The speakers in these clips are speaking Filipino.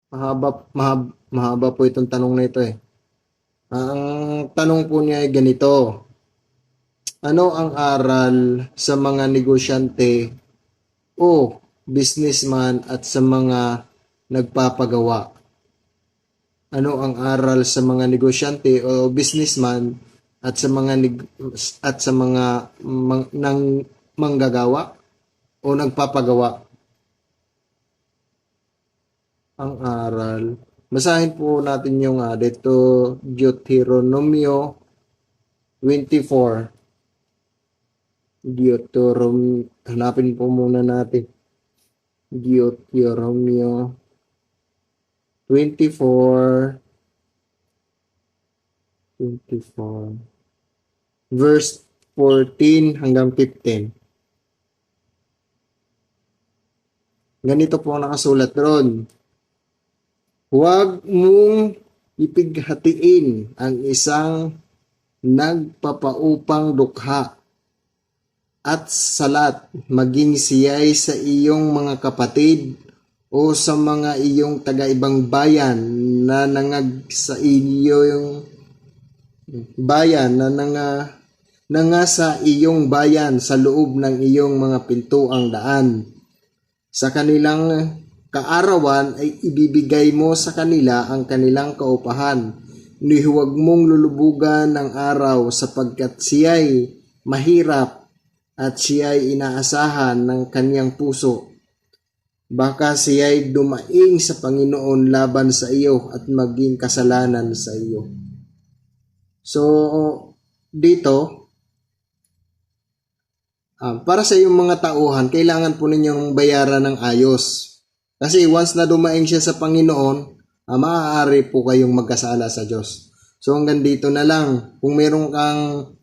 Mahaba po itong tanong na ito eh. Ang tanong po niya ay ganito. Ano ang aral sa mga negosyante o businessman at sa mga nagpapagawa? Ano ang aral sa mga negosyante o businessman at sa mga manggagawa o nagpapagawa? Ang aral. Basahin po natin yung dito Deuteronomio 24. Hanapin po muna natin. Deuteronomio 24 verse 14 hanggang 15. Ganito po ang nakasulat ron. Huwag mong ipighatiin ang isang nagpapaupang dukha at salat, maging siya'y sa iyong mga kapatid o sa mga iyong taga-ibang bayan na nangag sa iyong bayan na nanga sa iyong bayan sa loob ng iyong mga pintuang daan. Sa kanilang kaarawan ay ibibigay mo sa kanila ang kanilang kaupahan. Ni huwag mong lulubugan ng araw sapagkat siya'y mahirap at siya'y inaasahan ng kanyang puso. Baka siya'y dumaing sa Panginoon laban sa iyo at maging kasalanan sa iyo. So, dito, para sa iyong mga tauhan, kailangan po ninyong bayaran ng ayos. Kasi once na dumaing siya sa Panginoon, maaari po kayong magkasala sa Diyos. So hanggang dito na lang. Kung meron kang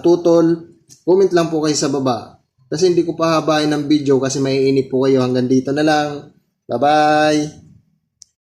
tutol, comment lang po kayo sa baba. Kasi hindi ko pahabain ng video kasi maiinip po kayo. Hanggang dito na lang. Bye-bye!